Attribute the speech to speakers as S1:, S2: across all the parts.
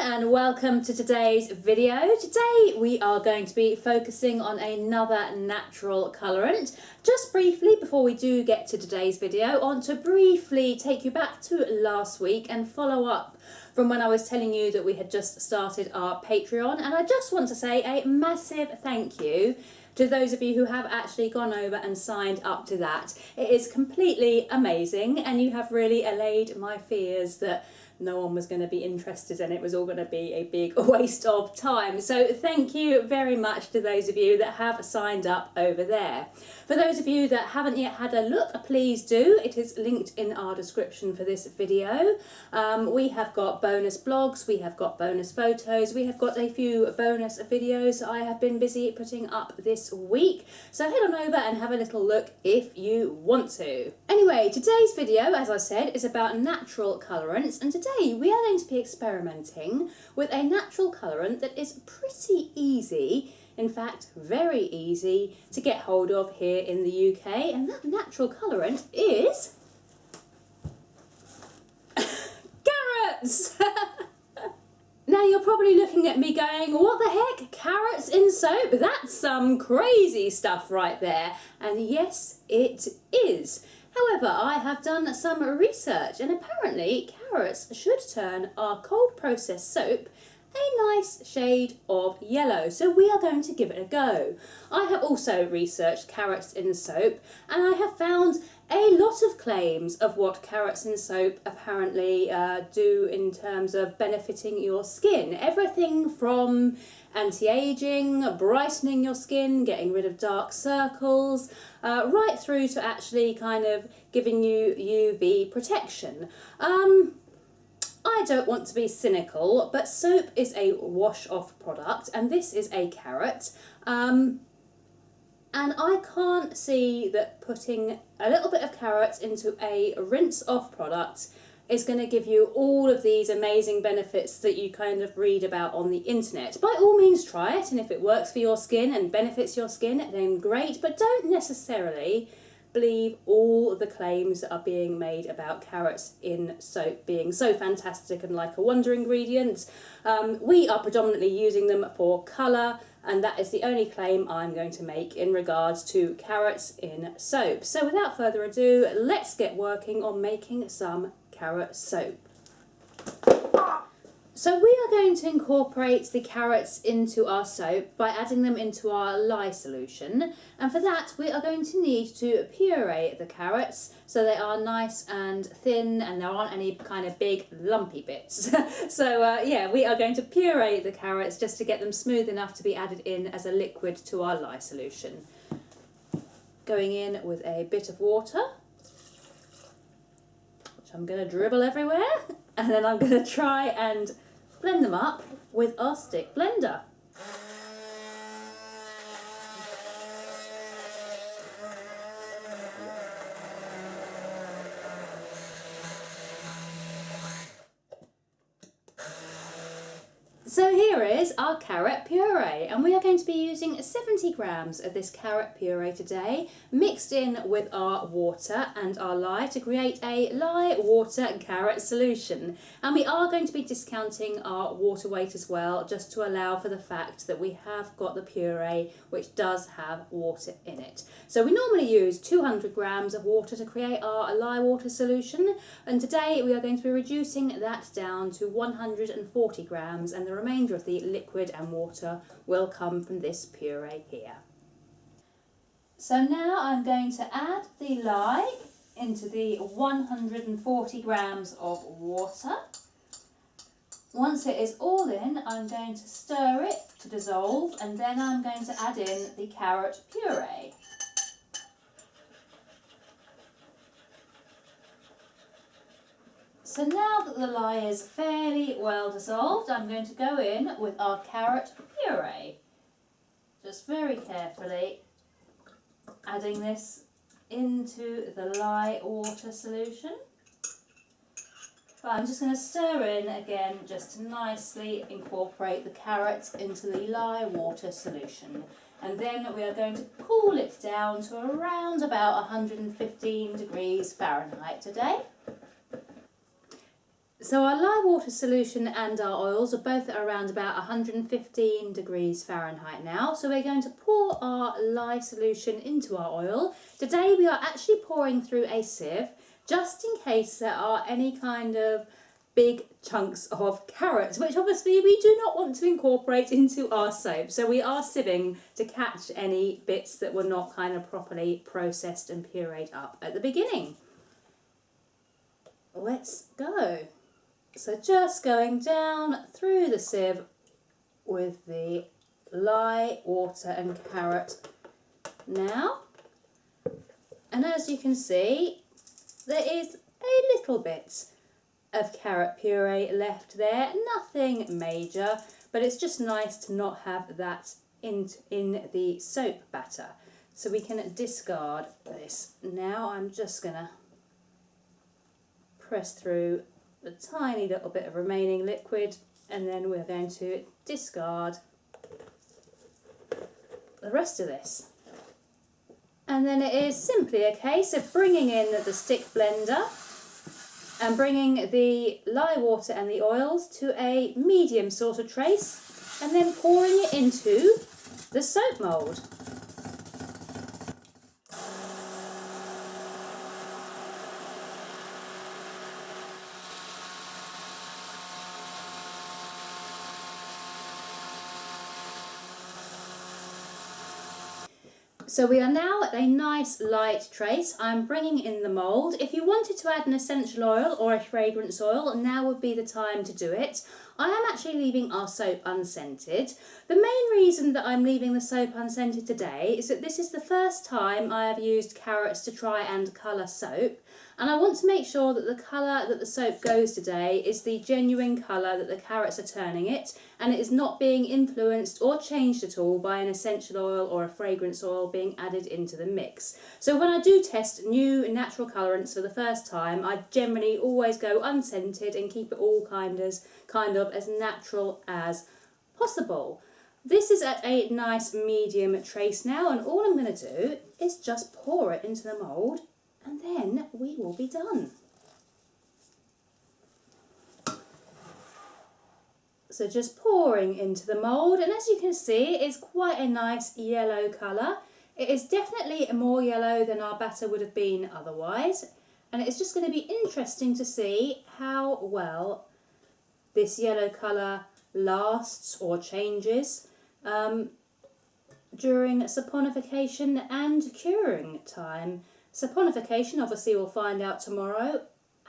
S1: and welcome to today's video. Today we are going to be focusing on another natural colourant. Just briefly, before we do get to today's video, I want to briefly take you back to last week and follow up from when I was telling you that we had just started our Patreon, and I just want to say a massive thank you to those of you who have actually gone over and signed up to that. It is completely amazing, and you have really allayed my fears that no one was going to be interested and it was all going to be a big waste of time. So thank you very much to those of you that have signed up over there. For those of you that haven't yet had a look, please do. It is linked in our description for this video. We have got bonus blogs, we have got bonus photos, we have got a few bonus videos that I have been busy putting up this week. So head on over and have a little look if you want to. Anyway, today's video, as I said, is about natural colourants, and today we are going to be experimenting with a natural colourant that is pretty easy, in fact very easy to get hold of here in the UK, and that natural colourant is carrots! Now you're probably looking at me going, what the heck, carrots in soap? That's some crazy stuff right there. And yes, it is. However, I have done some research, and apparently carrots should turn our cold processed soap a nice shade of yellow, so we are going to give it a go. I have also researched carrots in soap, and I have found a lot of claims of what carrots in soap apparently do in terms of benefiting your skin. Everything from anti-aging, brightening your skin, getting rid of dark circles, right through to actually kind of giving you UV protection. I don't want to be cynical, but soap is a wash-off product, and this is a carrot. And I can't see that putting a little bit of carrots into a rinse-off product is going to give you all of these amazing benefits that you kind of read about on the internet. By all means try it, and if it works for your skin and benefits your skin, then great, but don't necessarily believe all the claims that are being made about carrots in soap being so fantastic and like a wonder ingredient. We are predominantly using them for colour, and that is the only claim I'm going to make in regards to carrots in soap. So without further ado, let's get working on making some carrot soap. So we are going to incorporate the carrots into our soap by adding them into our lye solution, and for that we are going to need to puree the carrots so they are nice and thin and there aren't any kind of big lumpy bits. So yeah, we are going to puree the carrots just to get them smooth enough to be added in as a liquid to our lye solution. Going in with a bit of water, which I'm going to dribble everywhere, and then I'm going to try and blend them up with our stick blender. So here is our carrot puree, and we are going to be using 70 grams of this carrot puree today, mixed in with our water and our lye to create a lye water carrot solution. And we are going to be discounting our water weight as well, just to allow for the fact that we have got the puree which does have water in it. So we normally use 200 grams of water to create our lye water solution, and today we are going to be reducing that down to 140 grams, and the remainder of the liquid and water will come from this puree here. So now I'm going to add the lye into the 140 grams of water. Once it is all in, I'm going to stir it to dissolve, and then I'm going to add in the carrot puree. So now that the lye is fairly well dissolved, I'm going to go in with our carrot puree. Just very carefully adding this into the lye water solution. But I'm just going to stir in again just to nicely incorporate the carrots into the lye water solution. And then we are going to cool it down to around about 115 degrees Fahrenheit today. So our lye water solution and our oils are both at around about 115 degrees Fahrenheit now. So we're going to pour our lye solution into our oil. Today we are actually pouring through a sieve, just in case there are any kind of big chunks of carrots, which obviously we do not want to incorporate into our soap. So we are sieving to catch any bits that were not kind of properly processed and pureed up at the beginning. Let's go. So just going down through the sieve with the lye, water and carrot now. And as you can see, there is a little bit of carrot puree left there. Nothing major, but it's just nice to not have that in the soap batter. So we can discard this. Now I'm just going to press through a tiny little bit of remaining liquid, and then we're going to discard the rest of this. And then it is simply a case of bringing in the stick blender and bringing the lye water and the oils to a medium sort of trace, and then pouring it into the soap mould. So we are now at a nice light trace. I'm bringing in the mould. If you wanted to add an essential oil or a fragrance oil, now would be the time to do it. I am actually leaving our soap unscented. The main reason that I'm leaving the soap unscented today is that this is the first time I have used carrots to try and colour soap. And I want to make sure that the colour that the soap goes today is the genuine colour that the carrots are turning it, and it is not being influenced or changed at all by an essential oil or a fragrance oil being added into the mix. So when I do test new natural colourants for the first time, I generally always go unscented and keep it all kind of as natural as possible. This is at a nice medium trace now, and all I'm going to do is just pour it into the mould, and then we will be done. So just pouring into the mould, and as you can see, it's quite a nice yellow colour. It is definitely more yellow than our batter would have been otherwise, and it's just going to be interesting to see how well this yellow colour lasts or changes during saponification and curing time. Saponification, obviously we'll find out tomorrow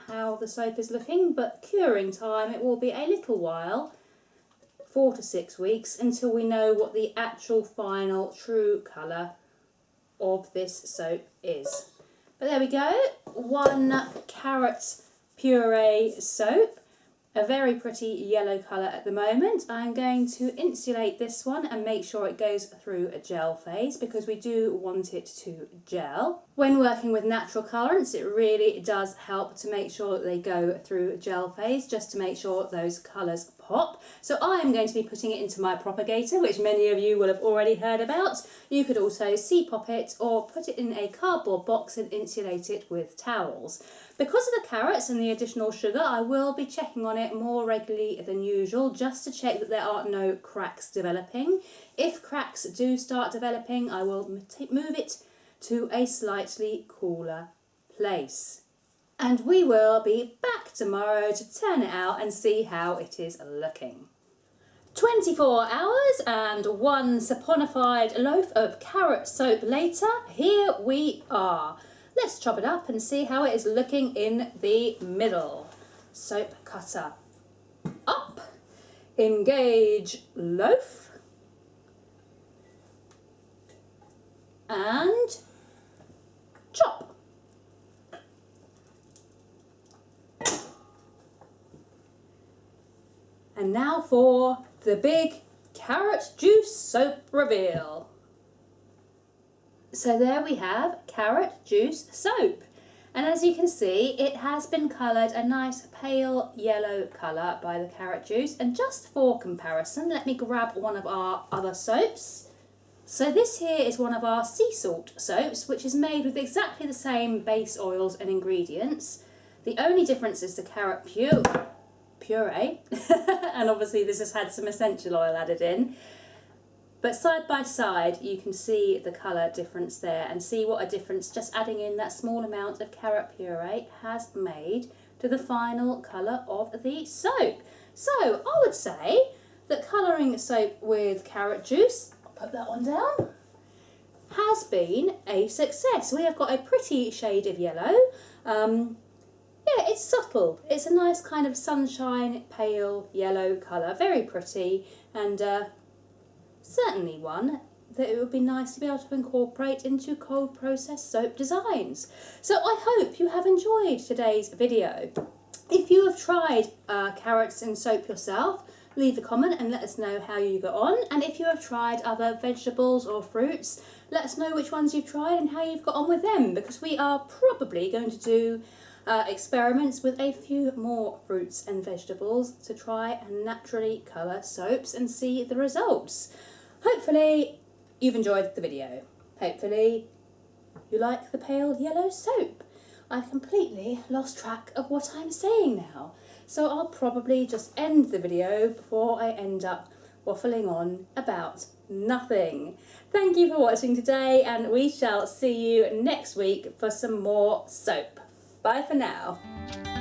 S1: how the soap is looking, but curing time, it will be a little while, 4 to 6 weeks, until we know what the actual final true colour of this soap is. But there we go, 1 carrot puree soap. A very pretty yellow colour at the moment. I'm going to insulate this one and make sure it goes through a gel phase, because we do want it to gel. When working with natural colourants, it really does help to make sure that they go through a gel phase, just to make sure those colours pop. So I am going to be putting it into my propagator, which many of you will have already heard about. You could also pop it or put it in a cardboard box and insulate it with towels. Because of the carrots and the additional sugar, I will be checking on it more regularly than usual, just to check that there are no cracks developing. If cracks do start developing, I will move it to a slightly cooler place. And we will be back tomorrow to turn it out and see how it is looking. 24 hours and 1 saponified loaf of carrot soap later, here we are. Let's chop it up and see how it is looking in the middle. Soap cutter up, engage loaf, and chop. And now for the big carrot juice soap reveal. So there we have carrot juice soap. And as you can see, it has been coloured a nice pale yellow colour by the carrot juice. And just for comparison, let me grab one of our other soaps. So this here is one of our sea salt soaps, which is made with exactly the same base oils and ingredients. The only difference is the carrot puree. puree, and obviously this has had some essential oil added in. But side by side, you can see the colour difference there and see what a difference just adding in that small amount of carrot puree has made to the final colour of the soap. So I would say that colouring soap with carrot juice, I'll put that one down, has been a success. We have got a pretty shade of yellow. Yeah, it's subtle. It's a nice kind of sunshine, pale yellow colour, very pretty, and certainly one that it would be nice to be able to incorporate into cold process soap designs. So I hope you have enjoyed today's video. If you have tried carrots in soap yourself, leave a comment and let us know how you got on. And if you have tried other vegetables or fruits, let us know which ones you've tried and how you've got on with them, because we are probably going to do experiments with a few more fruits and vegetables to try and naturally colour soaps and see the results. Hopefully you've enjoyed the video. Hopefully you like the pale yellow soap. I've completely lost track of what I'm saying now, so I'll probably just end the video before I end up waffling on about nothing. Thank you for watching today, and we shall see you next week for some more soap. Bye for now.